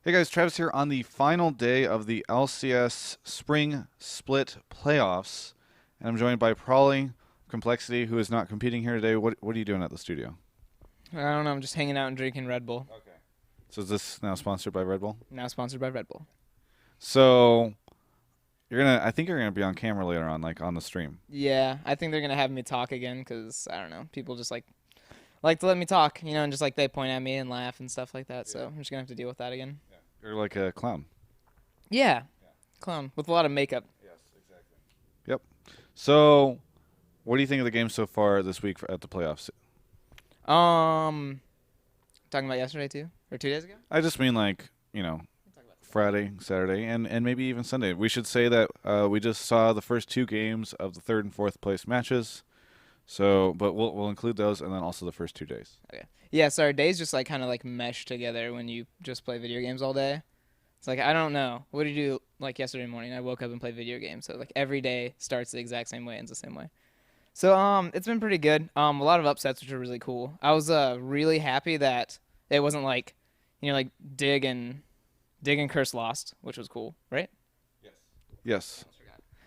Hey guys, Travis here on the final day of the LCS Spring Split Playoffs, and I'm joined by Pr0lly Complexity, who is not competing here today. What are you doing at the studio? I don't know. I'm just hanging out and drinking Red Bull. Okay. So is this now sponsored by Red Bull? Now sponsored by Red Bull. So I think you're gonna be on camera later on, like on the stream. Yeah, I think they're gonna have me talk again because I don't know. People just like to let me talk, and just like they point at me and laugh and stuff like that. So I'm just gonna have to deal with that again. Yeah. You're like a clown. Yeah, clown with a lot of makeup. Yes, exactly. Yep. So, what do you think of the game so far this week at the playoffs? Um, Talking about yesterday too, or 2 days ago. I just mean like, Friday, Saturday, and maybe even Sunday. We should say that we just saw the first two games of the third and fourth place matches. So, but we'll include those and then also the first 2 days. Okay. Yeah, so our days just like kind of like mesh together when you just play video games all day. It's like I don't know. What did you do like yesterday morning? I woke up and played video games. So like every day starts the exact same way, ends the same way. So it's been pretty good. A lot of upsets, which are really cool. I was really happy that it wasn't like, like Dig and Curse lost, which was cool, right? Yes.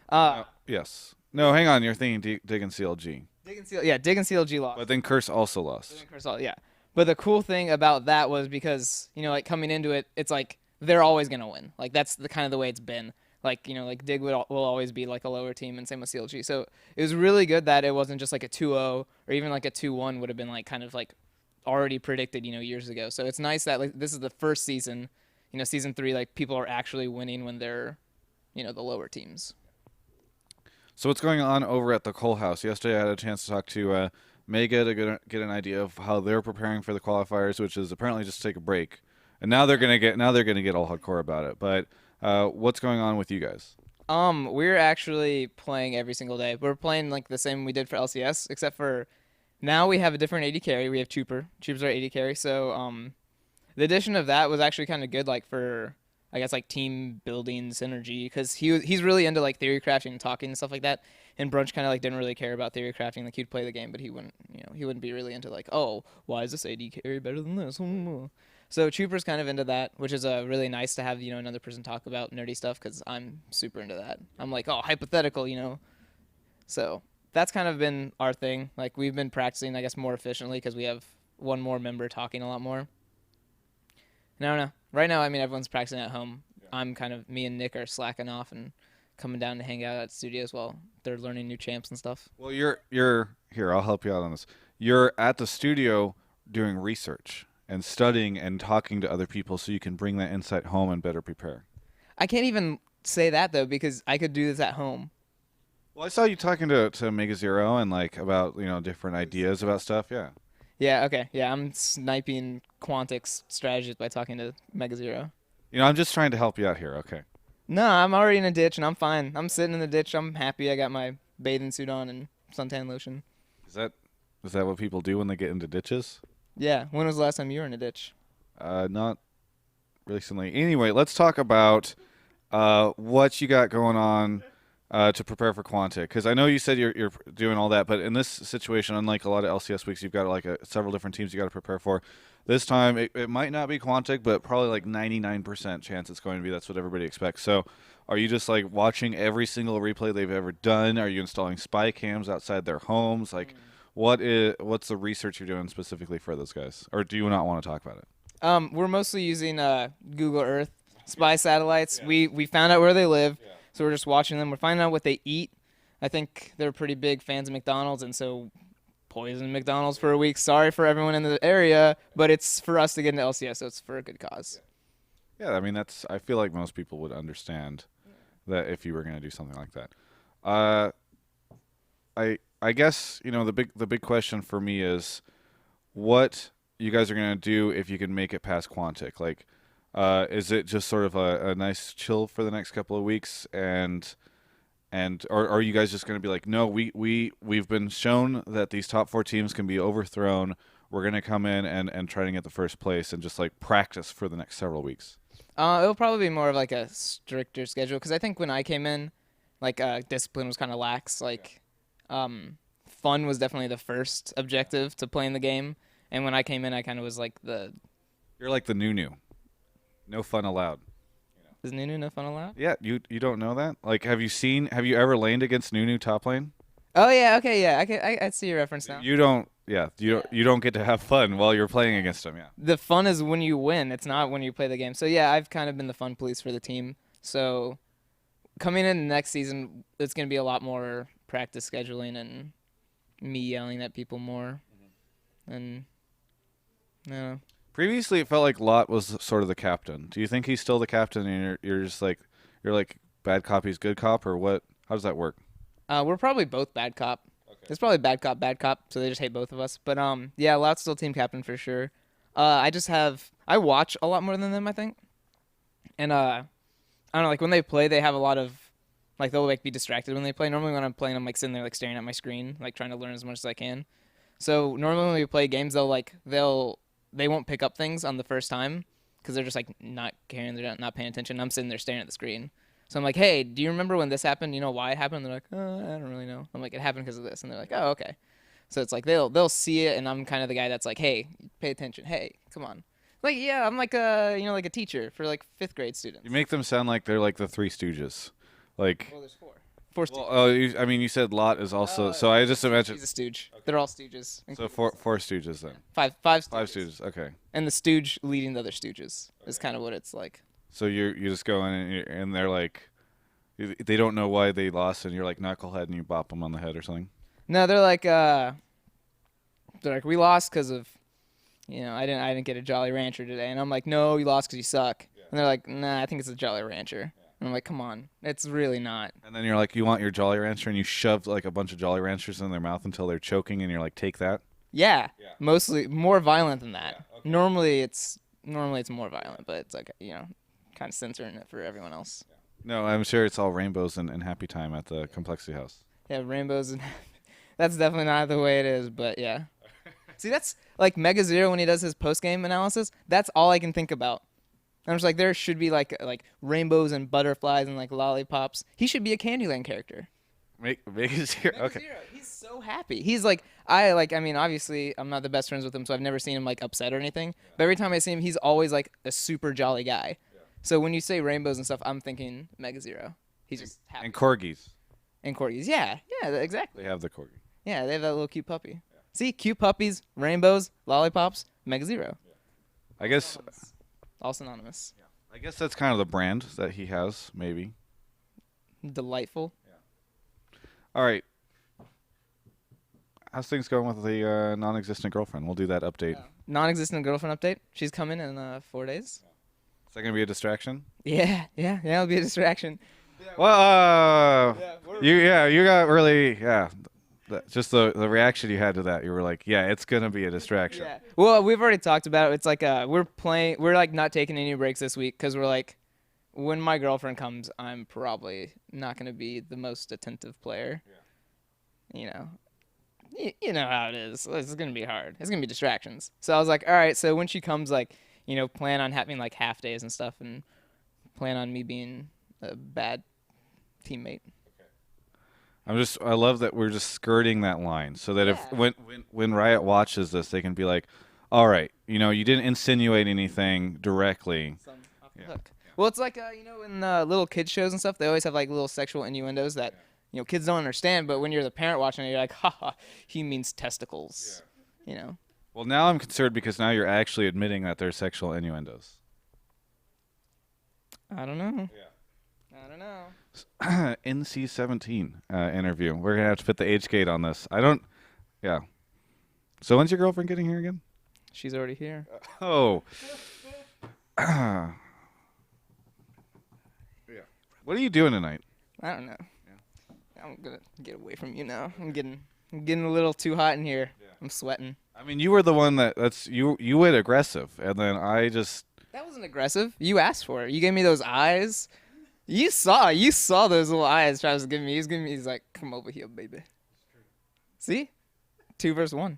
Uh, Yes. No, hang on. You're thinking Dig and CLG. Dig and CLG lost. But then Curse also Dig lost. and Curse lost, yeah. But the cool thing about that was because like coming into it, it's like they're always gonna win. Like that's the kind of the way it's been. Like like Dig will always be like a lower team, and same with CLG. So it was really good that it wasn't just like a 2-0 or even like a 2-1 would have been like kind of like already predicted, years ago. So it's nice that like this is the first season, season 3, like people are actually winning when they're, the lower teams. So what's going on over at the Cole House? Yesterday, I had a chance to talk to Mega to get an idea of how they're preparing for the qualifiers, which is apparently just take a break. And now they're gonna get all hardcore about it. But what's going on with you guys? We're actually playing every single day. We're playing like the same we did for LCS, except for now we have a different AD carry. We have Trooper. Trooper's our AD carry. So the addition of that was actually kind of good, like for I guess like team building synergy, because he's really into like theory crafting and talking and stuff like that. And Brunch kind of like didn't really care about theory crafting. Like he'd play the game, but he wouldn't be really into like, oh, why is this AD carry better than this? So Trooper's kind of into that, which is really nice to have another person talk about nerdy stuff because I'm super into that. I'm like, oh, hypothetical. So that's kind of been our thing. Like we've been practicing, I guess, more efficiently because we have one more member talking a lot more. And I don't know. Right now, I mean, everyone's practicing at home. I'm kind of me and Nick are slacking off and coming down to hang out at the studio as well. They're learning new champs and stuff. Well, you're here. I'll help you out on this. You're at the studio doing research and studying and talking to other people, so you can bring that insight home and better prepare. I can't even say that though because I could do this at home. Well, I saw you talking to Mega Zero and like about different ideas about stuff. Yeah. Yeah, okay. Yeah, I'm sniping Quantic's strategies by talking to Mega Zero. I'm just trying to help you out here. Okay. No, I'm already in a ditch and I'm fine. I'm sitting in the ditch. I'm happy. I got my bathing suit on and suntan lotion. Is that is that what people do when they get into ditches? Yeah, when was the last time you were in a ditch? Not recently. Anyway, let's talk about what you got going on to prepare for Quantic. Because I know you said you're doing all that, but in this situation, unlike a lot of LCS weeks, you've got like several different teams you got to prepare for. This time, it might not be Quantic, but probably like 99% chance it's going to be. That's what everybody expects. So, are you just like watching every single replay they've ever done? Are you installing spy cams outside their homes? Like, what's the research you're doing specifically for those guys, or do you not want to talk about it? We're mostly using Google Earth spy satellites. We found out where they live, so we're just watching them. We're finding out what they eat. I think they're pretty big fans of McDonald's, and so poison McDonald's for a week. Sorry for everyone in the area, but it's for us to get into LCS, so it's for a good cause. Yeah, I mean that's. I feel like most people would understand that if you were going to do something like that. Uh, I guess the big question for me is what you guys are going to do if you can make it past Quantic. Like, is it just sort of a nice chill for the next couple of weeks and or are you guys just going to be like, no, we've been shown that these top four teams can be overthrown. We're going to come in and try to get the first place and just like practice for the next several weeks. It'll probably be more of like a stricter schedule because I think when I came in, like discipline was kind of lax. Like, fun was definitely the first objective to playing the game, and when I came in, I kind of was like the You're like the new. No fun allowed. Is Nunu no fun allowed? Yeah, you don't know that? Like, have you ever laned against Nunu top lane? Oh yeah, okay, yeah. I see your reference now. You don't. Yeah, Yeah. you don't get to have fun while you're playing against him. Yeah. The fun is when you win. It's not when you play the game. So yeah, I've kind of been the fun police for the team. So coming in next season, it's gonna be a lot more practice scheduling and me yelling at people more. And no, Previously, it felt like Lot was sort of the captain. Do you think he's still the captain, and you're just like bad cop, he's good cop, or what? How does that work? we're probably both bad cop. It's probably bad cop. So they just hate both of us. But yeah, Lot's still team captain for sure. I watch a lot more than them, I think. And I don't know, like when they play, they have a lot of like they'll like be distracted when they play. Normally when I'm playing, I'm like sitting there like staring at my screen, like trying to learn as much as I can. So normally when we play games, they won't pick up things on the first time because they're just like not caring, they're not paying attention. I'm sitting there staring at the screen. So I'm like, hey, do you remember when this happened? You know why it happened? And they're like, I don't really know. I'm like, it happened because of this, and they're like, oh, okay. So it's like they'll see it, and I'm kind of the guy that's like, hey, pay attention. Hey, come on. Like yeah, I'm like like a teacher for like fifth grade students. You make them sound like they're like the Three Stooges, like. Well, there's four. Four Well, stooges. I mean, you said Lot is also. So I just imagine. He's a stooge. Okay. They're all stooges. So four Stooges then. Five stooges. Five Stooges. Okay. And the stooge leading the other stooges is kind of what it's like. So you just go in and they're like, they don't know why they lost, and you're like knucklehead, and you bop them on the head or something. No, they're like we lost because of, I didn't get a Jolly Rancher today, and I'm like, no, you lost because you suck. Yeah. And they're like, nah, I think it's a Jolly Rancher. Yeah. And I'm like, come on, it's really not. And then you're like, you want your Jolly Rancher, and you shove like a bunch of Jolly Ranchers in their mouth until they're choking, and you're like, take that. Yeah. Mostly more violent than that. Yeah, okay. Normally it's more violent, but it's like kind of censoring it for everyone else. Yeah. No, I'm sure it's all rainbows and happy time at the Complexity House. Yeah, rainbows and that's definitely not the way it is, but yeah. See, that's like Mega Zero when he does his post game analysis. That's all I can think about. I'm just like, there should be like rainbows and butterflies and like lollipops. He should be a Candyland character. Make it zero. Okay. Zero. He's so happy. He's like, I mean, obviously, I'm not the best friends with him, so I've never seen him like upset or anything. Yeah. But every time I see him, he's always like a super jolly guy. Yeah. So when you say rainbows and stuff, I'm thinking Mega Zero. He's just happy. And corgis. And corgis. Yeah, exactly. They have the corgi. Yeah, they have that little cute puppy. Yeah. See, cute puppies, rainbows, lollipops, Mega Zero. Yeah. I guess. All synonymous. Yeah. I guess that's kind of the brand that he has, maybe. Delightful. Yeah. All right. How's things going with the non-existent girlfriend? We'll do that update. Yeah. Non-existent girlfriend update. She's coming in 4 days. Is that gonna be a distraction? Yeah, it'll be a distraction. Yeah, well, you got really, just the reaction you had to that. You were like, yeah, it's gonna be a distraction. Yeah. Well, we've already talked about it. It's like we're like not taking any breaks this week because we're like, when my girlfriend comes, I'm probably not gonna be the most attentive player. Yeah. You know how it is. It's gonna be hard. It's gonna be distractions. So I was like, all right. So when she comes, like, plan on having like half days and stuff, and plan on me being a bad teammate. I love that we're just skirting that line so that if when Riot watches this, they can be like, all right, you didn't insinuate anything directly. Look. Well, it's like in little kids shows and stuff, they always have like little sexual innuendos that kids don't understand, but when you're the parent watching it, you're like, haha, he means testicles. Yeah. Well, now I'm concerned because now you're actually admitting that there's sexual innuendos. I don't know. Yeah. I don't know. NC-17 interview. We're going to have to fit the age gate on this. Yeah. So when's your girlfriend getting here again? She's already here. Oh. Yeah. What are you doing tonight? I don't know. Yeah. I'm going to get away from you now. I'm getting a little too hot in here. Yeah. I'm sweating. I mean, you were the one you went aggressive, and then I just... That wasn't aggressive. You asked for it. You gave me those eyes. You saw those little eyes Travis was giving me. He's like, come over here, baby. See? 2 versus 1.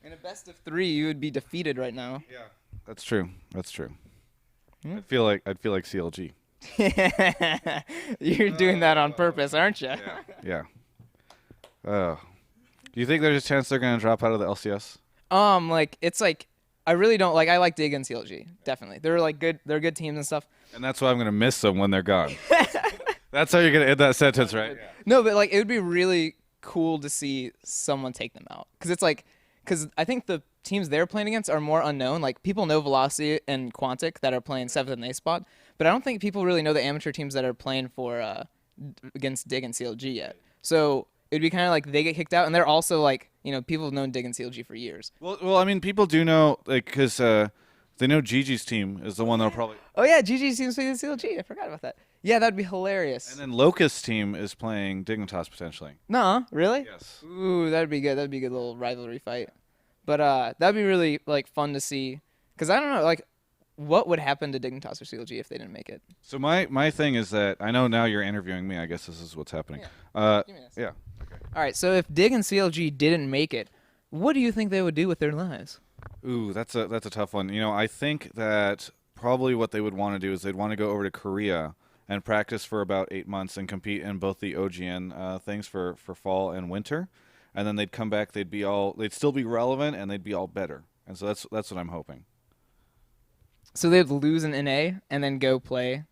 In a best of 3, you would be defeated right now. Yeah. That's true. Hmm? I'd feel like CLG. You're doing that on purpose, aren't you? Yeah. Do you think there's a chance they're going to drop out of the LCS? Like it's like I really don't like. I like Dig and CLG definitely. They're like good. They're good teams and stuff. And that's why I'm gonna miss them when they're gone. That's how you're gonna end that sentence, right? Yeah. No, but like it would be really cool to see someone take them out because it's like because I think the teams they're playing against are more unknown. Like people know Velocity and Quantic that are playing 7th and 8th spot, but I don't think people really know the amateur teams that are playing for against Dig and CLG yet. So it'd be kind of like they get kicked out, and they're also like people have known Dig and CLG for years. Well, I mean, people do know, like, because they know Gigi's team is the one that'll probably. Oh yeah, GG seems to be the CLG. I forgot about that. Yeah, that'd be hilarious. And then Locust's team is playing Dignitas potentially. No, really? Yes. Ooh, that'd be good. That'd be a good little rivalry fight. But that'd be really like fun to see. Cause I don't know, like, what would happen to Dignitas or CLG if they didn't make it? So my thing is that I know now you're interviewing me. I guess this is what's happening. Give me this. Yeah. Okay. All right. So if Dig and CLG didn't make it, what do you think they would do with their lives? Ooh, that's a tough one. I think that probably what they would want to do is they'd want to go over to Korea and practice for about 8 months and compete in both the OGN things for fall and winter, and then they'd come back. They'd still be relevant and they'd be all better. And so that's what I'm hoping. So they'd lose an NA and then go play.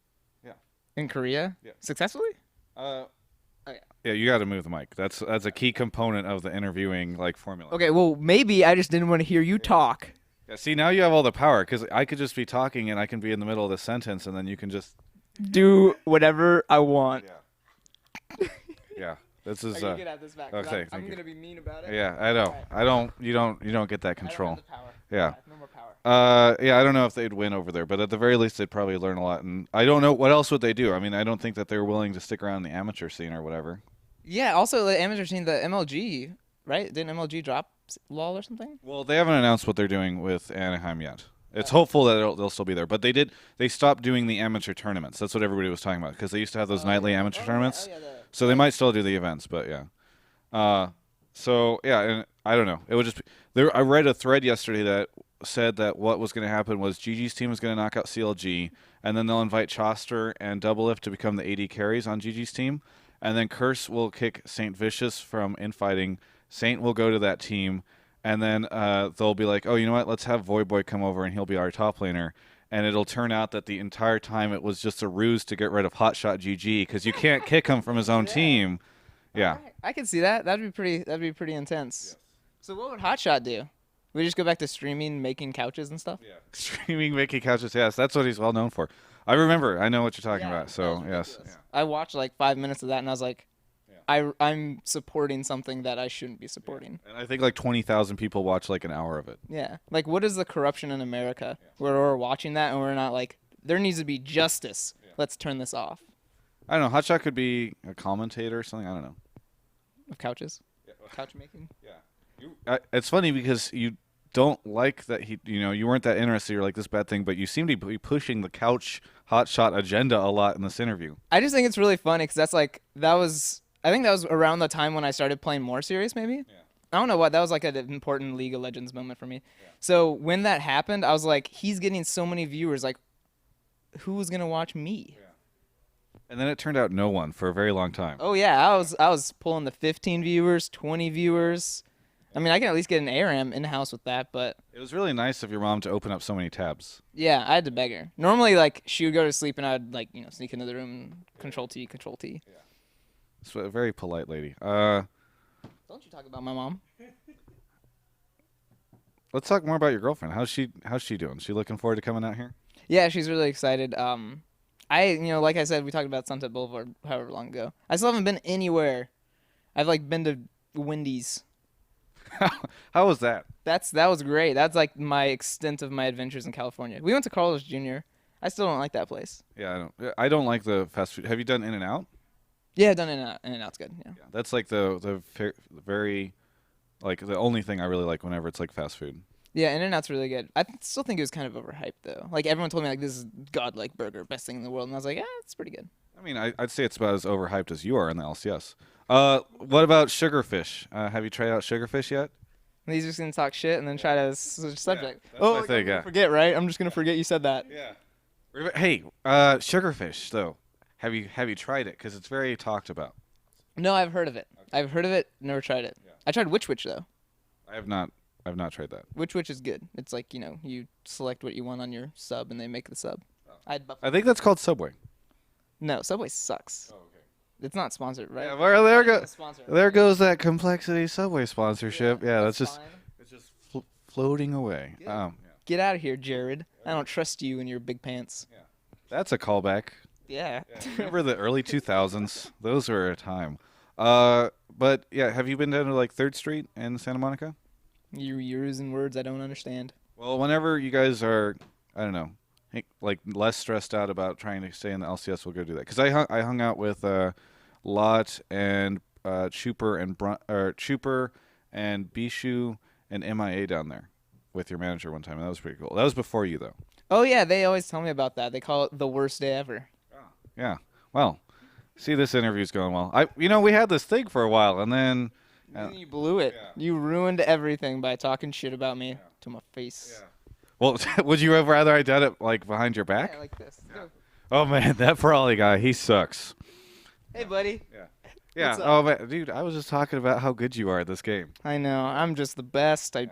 Yeah. In Korea. Yeah. Successfully. Yeah, you got to move the mic. That's a key component of the interviewing formula. Okay. Well, maybe I just didn't want to hear you talk. Yeah, see, now you have all the power because I could just be talking and I can be in the middle of the sentence and then you can just do whatever I want. Yeah. Yeah. This is. I can get at this back. Okay. I'm gonna be mean about it. Yeah, I know. Right. I don't. You don't get that control. I don't have the power. Yeah. No more power. Yeah, I don't know if they'd win over there, but at the very least, they'd probably learn a lot. And I don't know what else would they do. I mean, I don't think that they're willing to stick around the amateur scene or whatever. Yeah. Also, the amateur scene, the MLG, right? Didn't MLG drop LOL or something? Well, they haven't announced what they're doing with Anaheim yet. It's hopeful that they'll still be there, but they stopped doing the amateur tournaments. That's what everybody was talking about because they used to have those nightly amateur tournaments. So they might still do the events, but yeah. So yeah, and I don't know. It would just be, there. I read a thread yesterday that said that what was going to happen was Gigi's team was going to knock out CLG, and then they'll invite Choster and Doublelift to become the AD carries on Gigi's team, and then Curse will kick Saint Vicious from infighting. Saint will go to that team, and then they'll be like, oh, you know what? Let's have Voyboy come over, and he'll be our top laner. And it'll turn out that the entire time it was just a ruse to get rid of Hotshot GG because you can't kick him from his own team. Yeah. Right. I can see that. That'd be pretty intense. Yes. So what would Hotshot do? We just go back to streaming, making couches and stuff? Yeah. Streaming, making couches. Yes, that's what he's well known for. I remember. I know what you're talking about. So, yes. Yeah. I watched like 5 minutes of that and I was like, I'm supporting something that I shouldn't be supporting. Yeah. And I think like 20,000 people watch like an hour of it. Yeah. Like, what is the corruption in America where we're watching that and we're not like, there needs to be justice. Yeah. Let's turn this off. I don't know. Hotshot could be a commentator or something. I don't know. Of couches? Yeah. Couch making? Yeah. It's funny because you don't like that you weren't that interested. You're like, this bad thing, but you seem to be pushing the couch Hotshot agenda a lot in this interview. I just think it's really funny because I think that was around the time when I started playing more serious, maybe. Yeah. I don't know what. That was like an important League of Legends moment for me. Yeah. So when that happened, I was like, he's getting so many viewers. Like, who's going to watch me? Yeah. And then it turned out no one for a very long time. Oh, yeah. I was pulling the 15 viewers, 20 viewers. I mean, I can at least get an ARAM in-house with that, but... It was really nice of your mom to open up so many tabs. Yeah, I had to beg her. Normally, like, she would go to sleep and I'd, like, sneak into the room and Control-T, Control-T. Yeah. It's a very polite lady. Don't you talk about my mom. Let's talk more about your girlfriend. How's she doing? She looking forward to coming out here? Yeah, she's really excited. Like I said, we talked about Sunset Boulevard however long ago. I still haven't been anywhere. I've like been to Wendy's. How was that? That was great. That's like my extent of my adventures in California. We went to Carl's Jr. I still don't like that place. Yeah, I don't like the fast food. Have you done In-N-Out? Yeah, I've done In-N-Out. In-N-Out's good. Yeah. That's like the very, like the only thing I really like whenever it's like fast food. Yeah, In-N-Out's really good. I still think it was kind of overhyped though. Like everyone told me like this is godlike burger, best thing in the world, and I was like, it's pretty good. I mean, I'd say it's about as overhyped as you are in the LCS. What about Sugarfish? Have you tried out Sugarfish yet? And he's just gonna talk shit and then try to switch subject. Yeah, that's my thing, forget, right? I'm just gonna forget you said that. Yeah. Hey, Sugarfish though. Have you tried it? Because it's very talked about. No, I've heard of it. Okay. I've heard of it. Never tried it. Yeah. I tried Witch though. I have not. I've not tried that. which is good. It's like, you select what you want on your sub and they make the sub. I think that's called Subway. No, Subway sucks. Oh, okay. It's not sponsored, right? Yeah, well, there It's sponsored. there goes that complexity Subway sponsorship. Yeah, that's just fine. it's just floating away. Yeah. Get out of here, Jared. I don't trust you and your big pants. That's a callback. Yeah. Remember the early 2000s? Those were a time. But yeah, have you been down to like 3rd Street in Santa Monica? You're using words I don't understand. Well, whenever you guys are, I don't know, like less stressed out about trying to stay in the LCS, we'll go do that. Because I hung out with Lot and Chuper and Bishu and MIA down there with your manager one time, and that was pretty cool. That was before you though. Oh, yeah, they always tell me about that. They call it the worst day ever. Yeah. Well, see, this interview's going well. We had this thing for a while, and then And you blew it. Yeah. You ruined everything by talking shit about me to my face. Well, would you have rather I did it like behind your back? Yeah, like this. Go. Oh man, that Pr0lly guy, he sucks. Hey, buddy. Yeah. What's up? Oh man, dude, I was just talking about how good you are at this game. I know. I'm just the best. I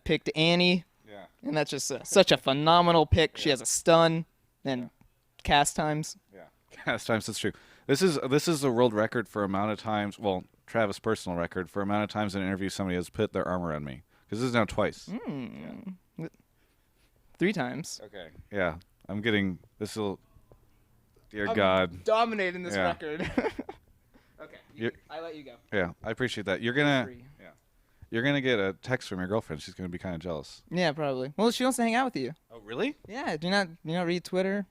picked Annie, Yeah. and that's just such a phenomenal pick. She has a stun and cast times. Yeah. Cast times, that's true. This is the world record for amount of times. Well, Travis' personal record for amount of times in an interview somebody has put their armor on me. Because this is now twice. 3 times. Okay. Yeah. I'm getting this will. Dear I'm God. dominating this Yeah. record. Okay. I let you go. Yeah, I appreciate that. You're gonna. Free. You're gonna get a text from your girlfriend. She's gonna be kind of jealous. Yeah, probably. Well, she wants to hang out with you. Oh, really? Yeah. Do you not read Twitter?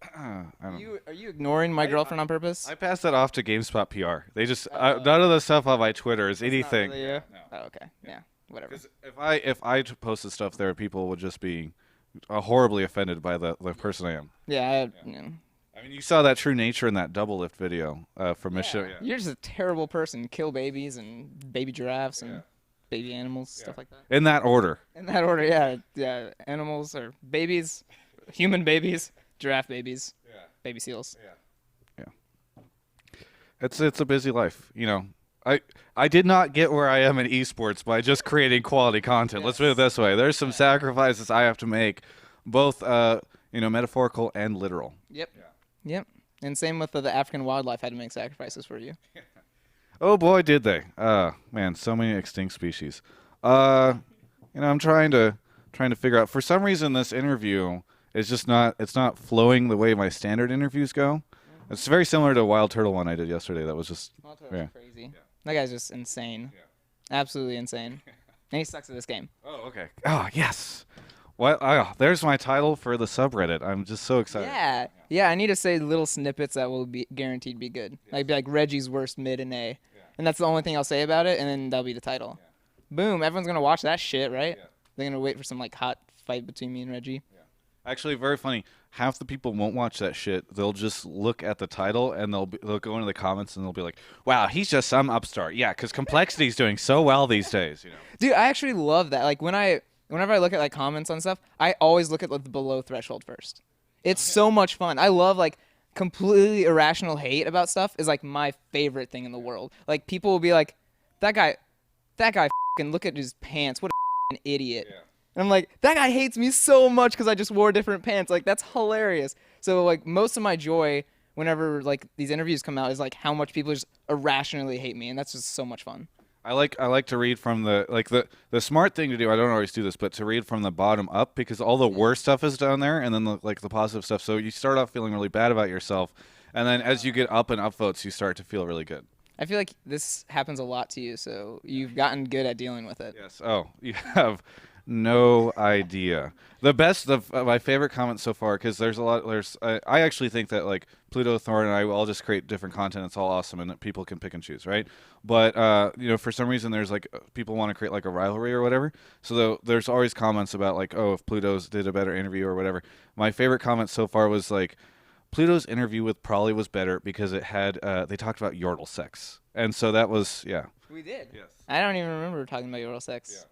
I don't know. Are you ignoring my girlfriend on purpose? I passed that off to GameSpot PR. They just none of the stuff on my Twitter is anything. Not really you? No. Oh, okay. Yeah. Whatever. Because if I posted stuff there, people would just be horribly offended by the person I am. Yeah. I mean, you saw that true nature in that double lift video from Michelle. Yeah. You're just a terrible person. Kill babies and baby giraffes and baby animals, stuff like that. In that order. In that order, yeah. Yeah. Animals or babies, human babies, giraffe babies, baby seals. Yeah. It's a busy life, I did not get where I am in esports by just creating quality content. Let's put it this way. There's some sacrifices I have to make, both metaphorical and literal. Yep. And same with the African wildlife had to make sacrifices for you. Oh boy, did they! Man, so many extinct species. I'm trying to figure out. For some reason, this interview is just not. It's not flowing the way my standard interviews go. It's very similar to a Wild Turtle one I did yesterday. That was just Crazy. That guy's just insane. Absolutely insane. And he sucks at this game. Oh, okay. Oh, yes. What? Oh, there's my title for the subreddit. I'm just so excited. Yeah. I need to say little snippets that will be guaranteed be good. Like Reggie's worst mid and A, and that's the only thing I'll say about it, and then that'll be the title. Boom! Everyone's gonna watch that shit, right? They're gonna wait for some hot fight between me and Reggie. Actually, very funny. Half the people won't watch that shit. They'll just look at the title and they'll go into the comments and they'll be like, "Wow, he's just some upstart." Yeah, because Complexity's doing so well these days. Dude, I actually love that. Like whenever I look at comments on stuff, I always look at the below threshold first. It's so much fun. I love completely irrational hate about stuff is my favorite thing in the world. Like people will be like, that guy fucking look at his pants. What a idiot. And I'm like, that guy hates me so much because I just wore different pants. That's hilarious. So most of my joy whenever these interviews come out is how much people just irrationally hate me, and that's just so much fun. I like to read from the smart thing to do. I don't always do this, but to read from the bottom up because all the worst stuff is down there, and then the positive stuff. So you start off feeling really bad about yourself, and then as you get up and up votes, you start to feel really good. I feel like this happens a lot to you, so you've gotten good at dealing with it. Yes. Oh, you have no idea. My favorite comment so far, because there's a lot. I actually think that Pluto, Thorn, and I will all just create different content. It's all awesome, and that people can pick and choose, right? But for some reason, there's people want to create a rivalry or whatever. So there's always comments about if Pluto's did a better interview or whatever. My favorite comment so far was Pluto's interview with Pr0lly was better because it had they talked about Yordle sex, and so that was We did. Yes. I don't even remember talking about Yordle sex. Yeah.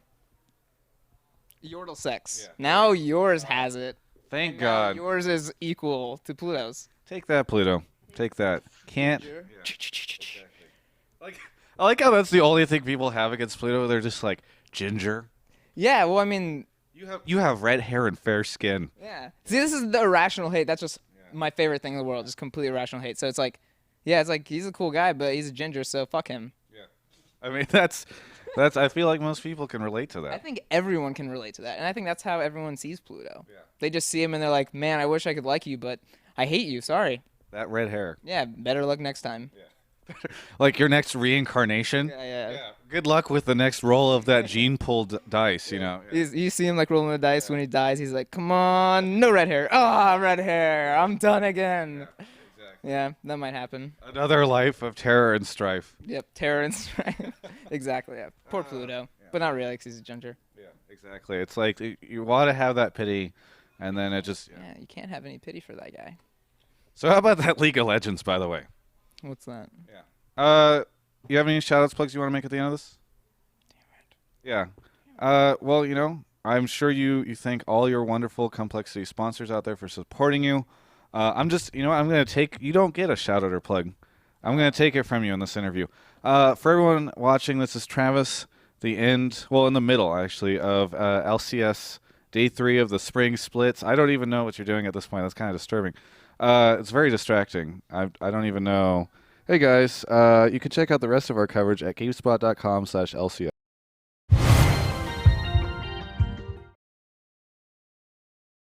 Yordle sex. Yeah. Now yours has it. Thank And God. now yours is equal to Pluto's. Take that, Pluto. Take that. Can't. Ginger. I like how that's the only thing people have against Pluto. They're just ginger. Yeah, well, I mean, You have red hair and fair skin. yeah. See, this is the irrational hate. That's just my favorite thing in the world, just completely irrational hate. So it's like, yeah, it's like he's a cool guy, but he's a ginger, so fuck him. Yeah. I mean, that's. I feel like most people can relate to I that. think everyone can relate to that, and I think that's how everyone sees Pluto. Yeah. They just see him and they're like, man, I wish I could like you, but I hate you. Sorry. That red hair. Yeah, better luck next time. Like your next reincarnation. Yeah. Good luck with the next roll of that gene pulled dice. You know. You see him like rolling the dice when he dies. He's like, "Come on, no red hair. Ah, red hair. I'm done again." Exactly. Yeah, that might happen. Another life of terror and strife. Yep, terror and strife. Exactly. Yeah. Poor Pluto, but not really, 'cause he's a ginger. Yeah, exactly. It's like you want to have that pity, and then it just. Yeah, you can't have any pity for that guy. So how about that League of Legends, by the way? What's that? You have any shout-outs, plugs you want to make at the end of this? Yeah. Well, I'm sure you thank all your wonderful Complexity sponsors out there for supporting you. I'm just, I'm going to take, you don't get a shout-out or plug. I'm going to take it from you in this interview. For everyone watching, this is Travis, in the middle, actually, of LCS Day 3 of the Spring Splits. I don't even know what you're doing at this point. That's kind of disturbing. It's very distracting. I don't even know. Hey, guys, you can check out the rest of our coverage at GameSpot.com/LCS.